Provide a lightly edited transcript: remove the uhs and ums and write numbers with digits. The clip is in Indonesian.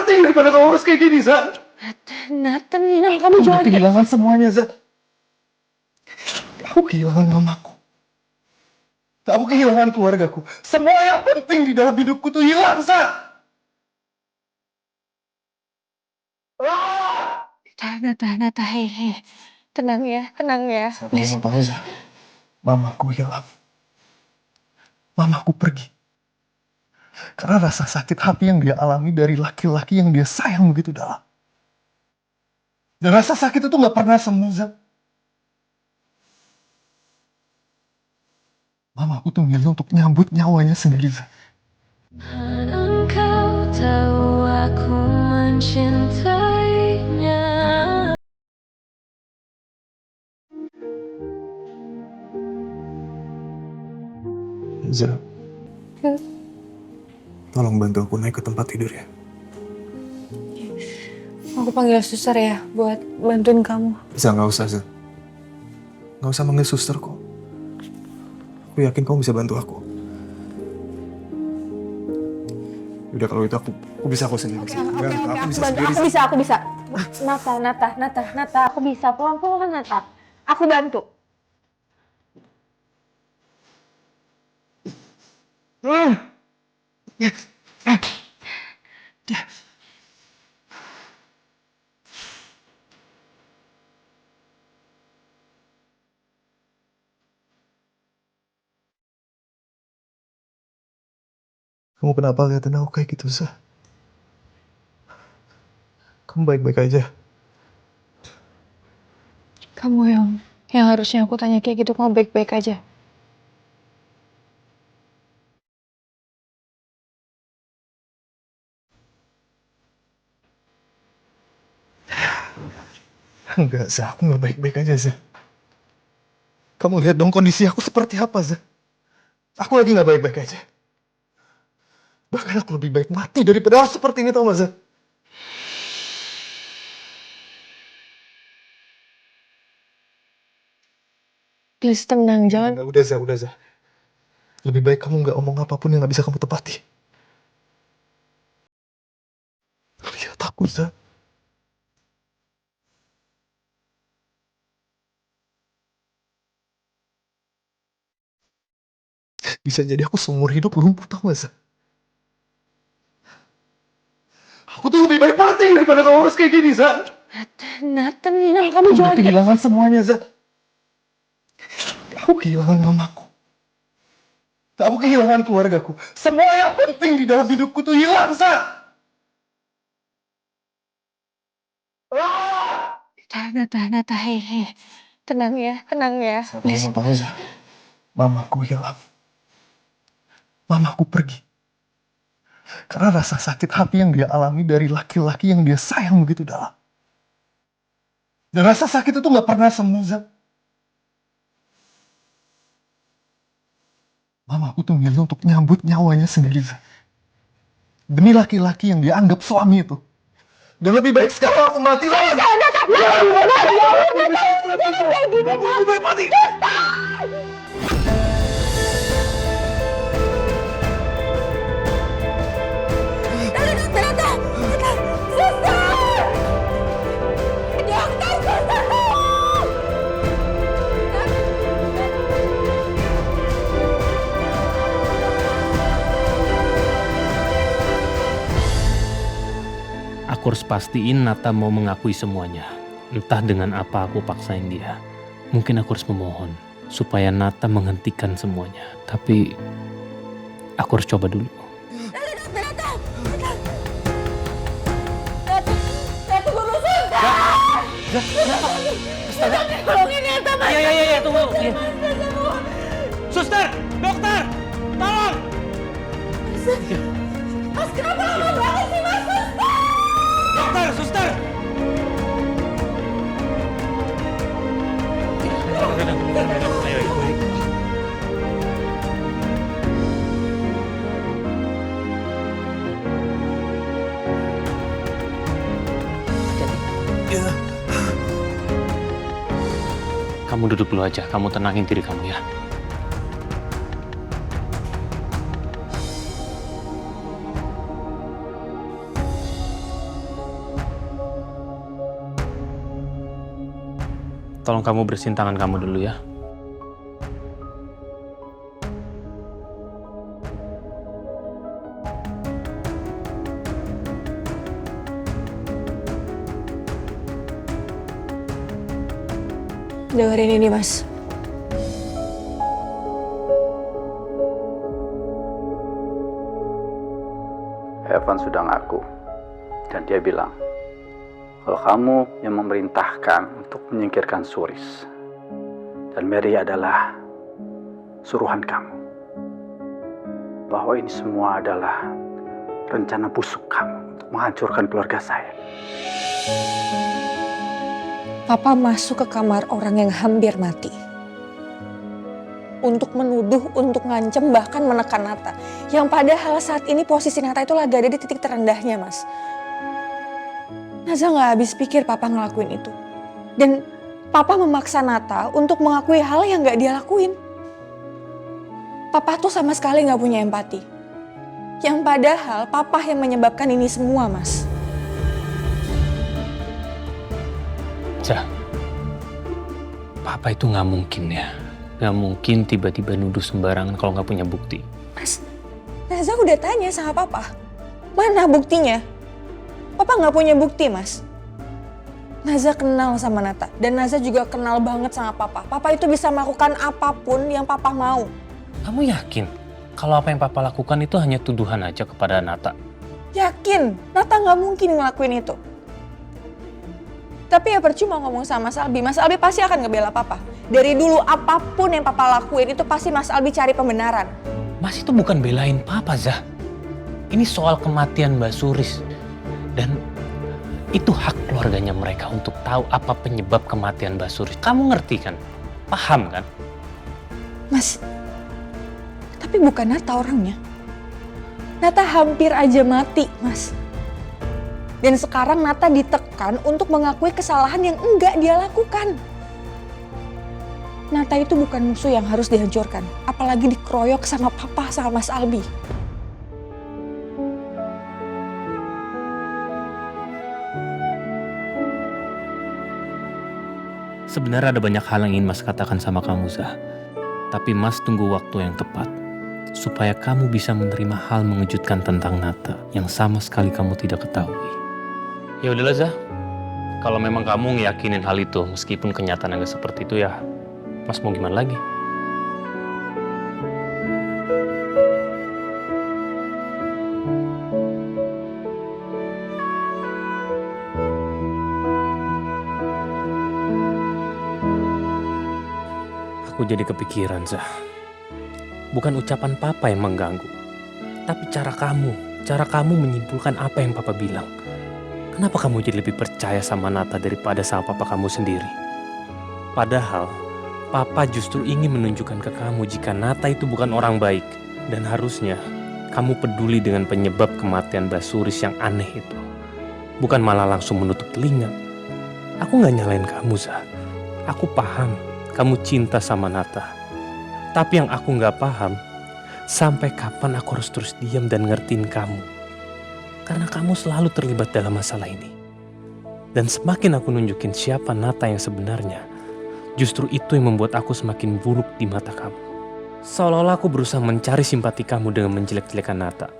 mati daripada kamu harus kayak gini, Za. Nathan, Nina, kamu Aku udah jangan... kehilangan semuanya, Za. Aku kehilangan mamaku. Aku kehilangan keluargaku. Semua yang penting di dalam hidupku tuh hilang, Za. Nata, hei. Tenang ya. Please. Kamu tahu, Za. Mamaku hilang. Mamaku pergi. Karena rasa sakit hati yang dia alami dari laki-laki yang dia sayang begitu dalam. Dan rasa sakit itu gak pernah sembuh, Za. Mamaku tuh milih untuk nyambut nyawanya sendiri, Za. Engkau tahu aku mencintainya. Za, tolong bantu aku naik ke tempat tidur ya. Aku panggil suster ya buat bantuin kamu. Za, nggak usah, Za. Nggak usah manggil suster kok. Aku yakin kamu bisa bantu aku. Udah kalau itu aku bisa aku sendiri. Oke, Aku bisa bantu. sendiri. Aku bisa. Nata, aku bisa. Pelan-pelan, Nata. Aku bantu. Kamu kenapa liatin aku kayak gitu, Za? Kamu baik-baik aja. Kamu yang harusnya aku tanya kayak gitu, kamu baik-baik aja. Enggak, Za. Aku nggak baik-baik aja, Za. Kamu lihat dong kondisi aku seperti apa, Za. Aku lagi nggak baik-baik aja. Bahkan aku lebih baik mati daripada hal seperti ini, tau gak, Za? Please tenang, jangan. Enggak, udah, Za. Lebih baik kamu nggak omong apapun yang nggak bisa kamu tepati. Lihat aku, Za. Bisa jadi aku seumur hidup lumpuh, tau gak, Za? Aku tuh lebih baik mati daripada kamu harus kayak gini, Za. Nathan, Nina, kamu Aku udah jangan... kehilangan semuanya, Za. Aku kehilangan mamaku. Aku kehilangan keluargaku. Semua yang penting di dalam hidupku tuh hilang, Za. Nata, hei. Tenang ya. Please. Kamu tahu, Za. Mamaku hilang. Mamaku pergi. Karena rasa sakit hati yang dia alami dari laki-laki yang dia sayang begitu dalam. Dan rasa sakit itu gak pernah sembuh, Za. Mamaku tuh milih untuk nyambut nyawanya sendiri, Za. Demi laki-laki yang dia anggap suami itu. Dan lebih baik sekarang aku mati lah. Lebih baik mati. Aku harus pastiin Nata mau mengakui semuanya. Entah dengan apa aku paksain dia. Mungkin aku harus memohon supaya Nata menghentikan semuanya. Tapi aku harus coba dulu. Iya, tunggu. Iya. Suster, dokter, tolong. Mas, kenapa lama banget sih, Mas? Suster. Kamu duduk dulu aja, kamu tenangin diri kamu ya. tolong kamu bersihin tangan kamu dulu ya. Dengerin ini, Mas. Evan sudah ngaku dan dia bilang kalau kamu yang memerintahkan untuk menyingkirkan Suris dan Mary adalah suruhan kamu, bahwa ini semua adalah rencana busuk kamu untuk menghancurkan keluarga saya. Papa masuk ke kamar orang yang hampir mati. Untuk menuduh, untuk ngancem, bahkan menekan Nata. Yang padahal saat ini posisi Nata itu lagi ada di titik terendahnya, Mas. Naza gak habis pikir Papa ngelakuin itu. Dan Papa memaksa Nata untuk mengakui hal yang gak dia lakuin. Papa tuh sama sekali gak punya empati. Yang padahal Papa yang menyebabkan ini semua, Mas. Zah, Papa itu gak mungkin ya. Gak mungkin tiba-tiba nuduh sembarangan kalau gak punya bukti. Mas, Naza udah tanya sama Papa. Mana buktinya? Papa gak punya bukti, Mas. Naza kenal sama Nata. Dan Naza juga kenal banget sama Papa. Papa itu bisa melakukan apapun yang Papa mau. Kamu yakin kalau apa yang Papa lakukan itu hanya tuduhan aja kepada Nata? Yakin, Nata gak mungkin ngelakuin itu. Tapi ya percuma ngomong sama Mas Albi. Mas Albi pasti akan ngebela Papa. Dari dulu apapun yang Papa lakuin itu pasti Mas Albi cari pembenaran. Mas itu bukan belain Papa, Zah. Ini soal kematian Mbak Suris. Dan itu hak keluarganya mereka untuk tahu apa penyebab kematian Mbak Suris. Kamu ngerti kan? Paham kan? Mas, tapi bukan Nata orangnya. Nata hampir aja mati, Mas. Dan sekarang Nata ditekan untuk mengakui kesalahan yang enggak dia lakukan. Nata itu bukan musuh yang harus dihancurkan. Apalagi dikeroyok sama Papa sama Mas Albi. Sebenarnya ada banyak hal yang ingin Mas katakan sama kamu, Zah. Tapi Mas tunggu waktu yang tepat. Supaya kamu bisa menerima hal mengejutkan tentang Nata yang sama sekali kamu tidak ketahui. Ya udahlah, Zah. Kalau memang kamu ngeyakinin hal itu, meskipun kenyataan agak seperti itu ya, Mas mau gimana lagi? Aku jadi kepikiran, Zah. Bukan ucapan Papa yang mengganggu, tapi cara kamu menyimpulkan apa yang Papa bilang. Kenapa kamu jadi lebih percaya sama Nata daripada sama Papa kamu sendiri? Padahal Papa justru ingin menunjukkan ke kamu jika Nata itu bukan orang baik. Dan harusnya kamu peduli dengan penyebab kematian Mbak Suris yang aneh itu. Bukan malah langsung menutup telinga. Aku gak nyalain kamu, Zah. Aku paham kamu cinta sama Nata. Tapi yang aku gak paham, sampai kapan aku harus terus diam dan ngertiin kamu. Karena kamu selalu terlibat dalam masalah ini. Dan semakin aku nunjukin siapa Nata yang sebenarnya, justru itu yang membuat aku semakin buruk di mata kamu. Seolah-olah aku berusaha mencari simpati kamu dengan menjelek-jelekan Nata.